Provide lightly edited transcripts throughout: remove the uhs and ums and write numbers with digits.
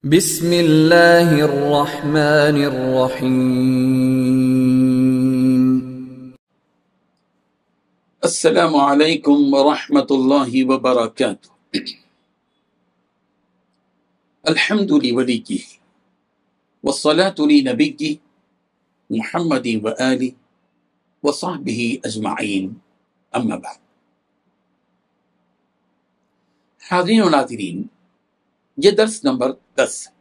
بسم اللہ الرحمن الرحیم۔ السلام علیکم ورحمۃ اللہ وبرکاتہ۔ الحمد لولیہ والصلاة لنبیہ محمد وآلہ وصحبہ اجمعین، اما بعد۔ حاضرین و ناظرین، یہ درس نمبر 10 ہے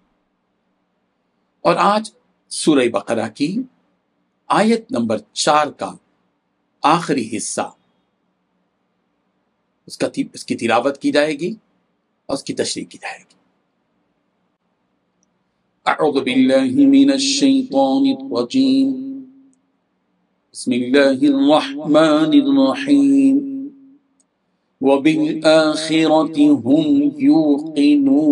اور آج سورہ بقرہ کی آیت نمبر 4 کا آخری حصہ اس کی تلاوت کی جائے گی اور اس کی تشریح کی جائے گی۔ اعوذ باللہ من الشیطان الرجیم، بسم اللہ الرحمن الرحیم، وَبِالْآخِرَةِ هُمْ يُوقِنُونَ،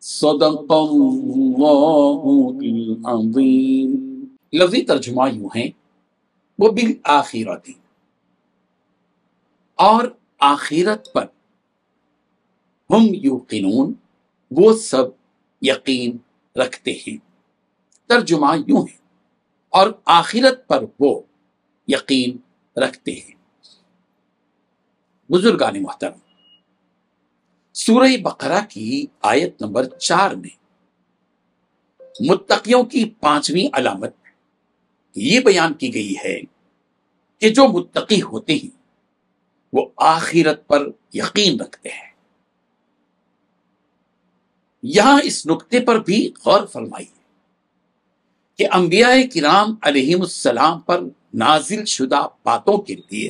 صدق اللہ العظیم۔ لفظی ترجمہ یوں ہے، وَبِالْآخِرَةِ، اور آخرت پر، ہم یوقنون، وہ سب یقین رکھتے ہیں۔ ترجمہ یوں ہے، اور آخرت پر وہ یقین رکھتے ہیں۔ بزرگان محترم، سورہ بقرہ کی آیت نمبر 4 میں متقیوں کی 5ویں علامت یہ بیان کی گئی ہے کہ جو متقی ہوتے ہیں وہ آخرت پر یقین رکھتے ہیں۔ یہاں اس نقطے پر بھی غور فرمائیے کہ انبیاء کرام علیہم السلام پر نازل شدہ باتوں کے لیے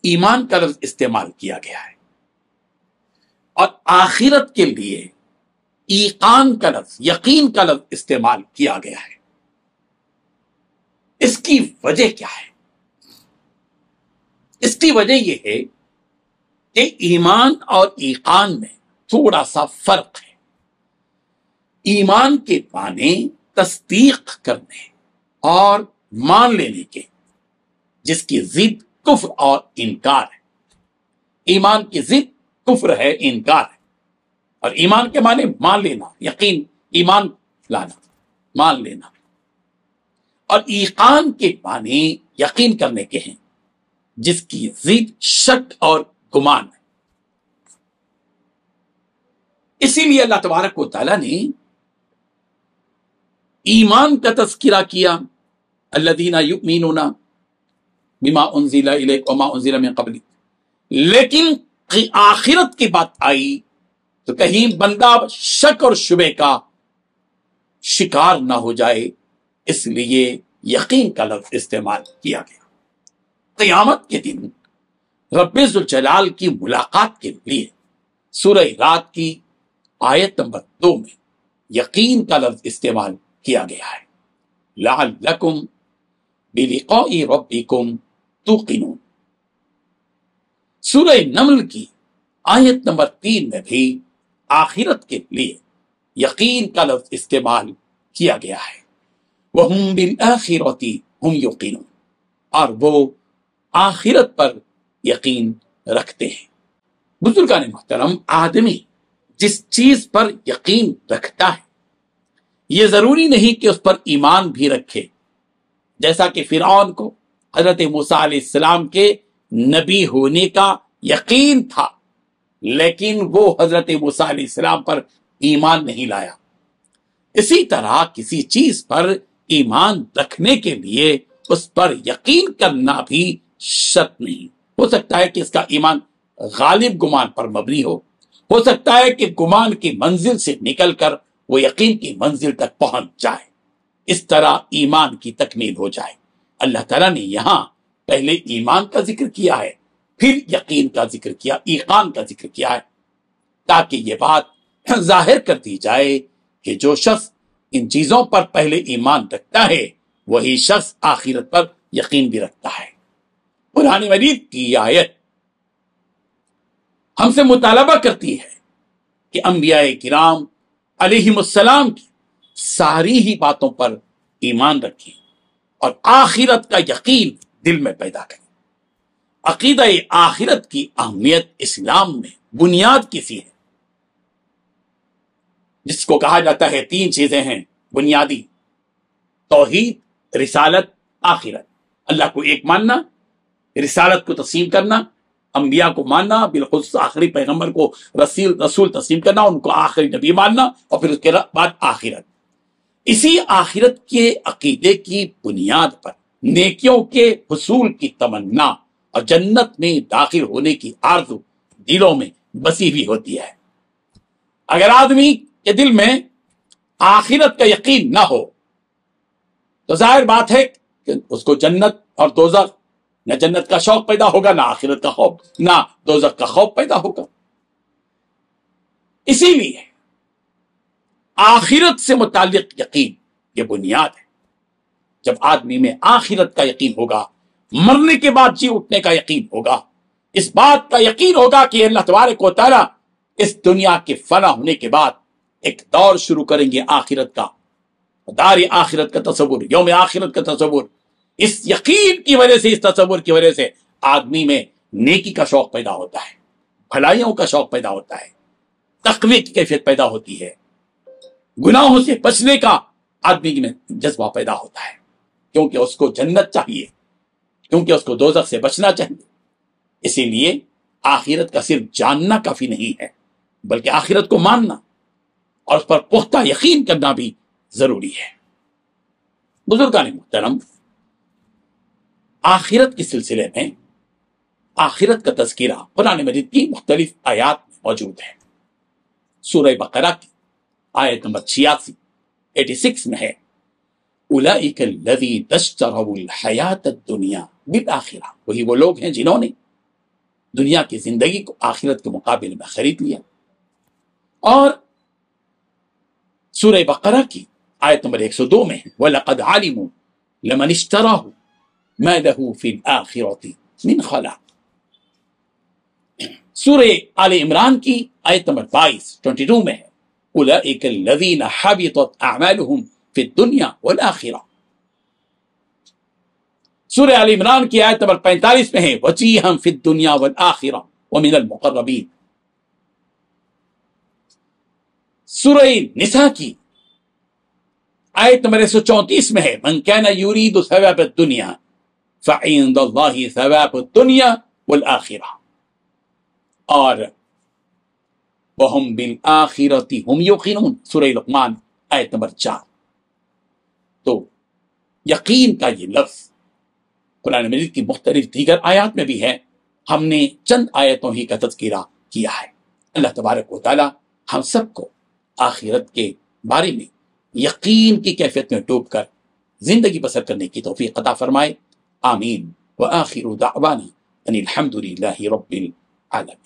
ایمان کا لفظ استعمال کیا گیا ہے اور آخرت کے لیے ایقان کا لفظ، یقین کا لفظ استعمال کیا گیا ہے۔ اس کی وجہ کیا ہے؟ اس کی وجہ یہ ہے کہ ایمان اور ایقان میں تھوڑا سا فرق ہے۔ ایمان کے معنی تصدیق کرنے اور مان لینے کے، جس کی ضد کفر اور انکار ہے۔ ایمان کی ضد کفر ہے، انکار ہے، اور ایمان کے معنی مان لینا، یقین، ایمان لانا، مان لینا، اور ایقان کے معنی یقین کرنے کے ہیں، جس کی ضد شک اور گمان ہے۔ اسی لیے اللہ تبارک و تعالیٰ نے ایمان کا تذکرہ کیا، الذین یؤمنون بما انزل الیک وما انزل من قبلک، لیکن آخرت کی بات آئی تو کہیں بندہ شک اور شبہ کا شکار نہ ہو جائے، اس لیے یقین کا لفظ استعمال کیا گیا۔ قیامت کے دن رب ذوالجلال کی ملاقات کے لیے سورہ رات کی آیت نمبر 2 میں یقین کا لفظ استعمال کیا گیا ہے، لعلکم بلقاء ربکم توقنون۔ سورہ نمل کی آیت نمبر 3 میں بھی آخرت کے لیے یقین کا لفظ استعمال کیا گیا ہے، وَهُمْ بِالْآخِرَةِ هُمْ يُوقِنُونَ، اور وہ آخرت پر یقین رکھتے ہیں۔ بزرگان محترم، آدمی جس چیز پر یقین رکھتا ہے یہ ضروری نہیں کہ اس پر ایمان بھی رکھے، جیسا کہ فرعون کو حضرت موسیٰ علیہ السلام کے نبی ہونے کا یقین تھا، لیکن وہ حضرت موسیٰ علیہ السلام پر ایمان نہیں لایا۔ اسی طرح کسی چیز پر ایمان رکھنے کے لیے اس پر یقین کرنا بھی شرط نہیں۔ ہو سکتا ہے کہ اس کا ایمان غالب گمان پر مبنی ہو سکتا ہے کہ گمان کی منزل سے نکل کر وہ یقین کی منزل تک پہنچ جائے، اس طرح ایمان کی تکمیل ہو جائے۔ اللہ تعالیٰ نے یہاں پہلے ایمان کا ذکر کیا ہے، پھر یقین کا ذکر کیا، ایقان کا ذکر کیا ہے، تاکہ یہ بات ظاہر کر دی جائے کہ جو شخص ان چیزوں پر پہلے ایمان رکھتا ہے وہی شخص آخرت پر یقین بھی رکھتا ہے۔ قرآن مجید کی یہ آیت ہم سے مطالبہ کرتی ہے کہ انبیاء کرام علیہم السلام کی ساری ہی باتوں پر ایمان رکھیں اور آخرت کا یقین دل میں پیدا کریں۔ عقیدہ آخرت کی اہمیت اسلام میں بنیاد کسی ہے جس کو کہا جاتا ہے 3 چیزیں ہیں بنیادی: توحید، رسالت، آخرت۔ اللہ کو ایک ماننا، رسالت کو تسلیم کرنا، انبیاء کو ماننا، بالخصوص آخری پیغمبر کو رسول تسلیم کرنا، ان کو آخری نبی ماننا، اور پھر اس کے بعد آخرت۔ اسی آخرت کے عقیدے کی بنیاد پر نیکیوں کے حصول کی تمنا اور جنت میں داخل ہونے کی آرزو دلوں میں بسی ہوئی ہوتی ہے۔ اگر آدمی کے دل میں آخرت کا یقین نہ ہو تو ظاہر بات ہے کہ اس کو جنت اور دوزخ، نہ جنت کا شوق پیدا ہوگا، نہ آخرت کا خوف، نہ دوزخ کا خوف پیدا ہوگا۔ اسی لیے آخرت سے متعلق یقین یہ بنیاد ہے۔ جب آدمی میں آخرت کا یقین ہوگا، مرنے کے بعد جی اٹھنے کا یقین ہوگا، اس بات کا یقین ہوگا کہ اللہ تبارک و تعالی اس دنیا کے فنا ہونے کے بعد ایک دور شروع کریں گے آخرت کا، دار آخرت کا تصور، یوم آخرت کا تصور۔ اس یقین کی وجہ سے، اس تصور کی وجہ سے آدمی میں نیکی کا شوق پیدا ہوتا ہے، بھلائیوں کا شوق پیدا ہوتا ہے، تقوی کی کیفیت پیدا ہوتی ہے، گناہوں سے بچنے کا آدمی میں جذبہ پیدا ہوتا ہے، کیونکہ اس کو جنت چاہیے، کیونکہ اس کو دوزخ سے بچنا چاہیے۔ اسی لیے آخرت کا صرف جاننا کافی نہیں ہے، بلکہ آخرت کو ماننا اور اس پر پختہ یقین کرنا بھی ضروری ہے۔ بزرگان محترم، آخرت کے سلسلے میں آخرت کا تذکرہ قرآن مجید کی مختلف آیات میں موجود ہے۔ سورہ بقرہ کی آیت نمبر 86 میں ہے، اولئک الذین اشتروا الحیات الدنیا بالآخرہ، وہی وہ لوگ ہیں جنہوں نے دنیا کی زندگی کو آخرت کے مقابلے میں خرید لیا۔ اور سورہ بقرہ کی آیت نمبر 102 میں ہے، وَلَقَدْ عَلِمُوا لَمَنِ اشْتَرَاهُ مَا لَهُ فِي الْآخِرَةِ مِنْ خَلَاقٍ۔ سورہ آل عمران کی آیت نمبر 22 میں ہے، اولئک الذین حبطت اعمالهم فی الدنیا والآخرہ۔ سورہ آل عمران کی آیت نمبر 45 میں ہے، وجیہا فی الدنیا والآخرہ ومن المقربین۔ سورہ نساء کی آیت نمبر 134 میں ہے، من کان یرید ثواب الدنیا فعند اللہ ثواب الدنیا والآخرہ۔ اور وَهُمْ بِالْآخِرَةِ هُمْ يُوقِنُونَ، سورہ لقمان آیت نمبر 4۔ تو یقین کا یہ لفظ قرآن مجید کی مختلف دیگر آیات میں بھی ہے، ہم نے چند آیتوں ہی کا تذکرہ کیا ہے۔ اللہ تبارک و تعالی ہم سب کو آخرت کے بارے میں یقین کی کیفیت میں ڈوب کر زندگی بسر کرنے کی توفیق عطا فرمائے، آمین۔ وآخر دعوانا ان الحمد للہ رب العالمین۔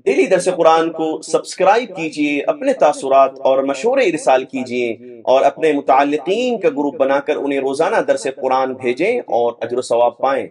ڈیلی درس قرآن کو سبسکرائب کیجئے، اپنے تاثرات اور مشورے ارسال کیجئے، اور اپنے متعلقین کا گروپ بنا کر انہیں روزانہ درس قرآن بھیجیں اور اجر و ثواب پائیں۔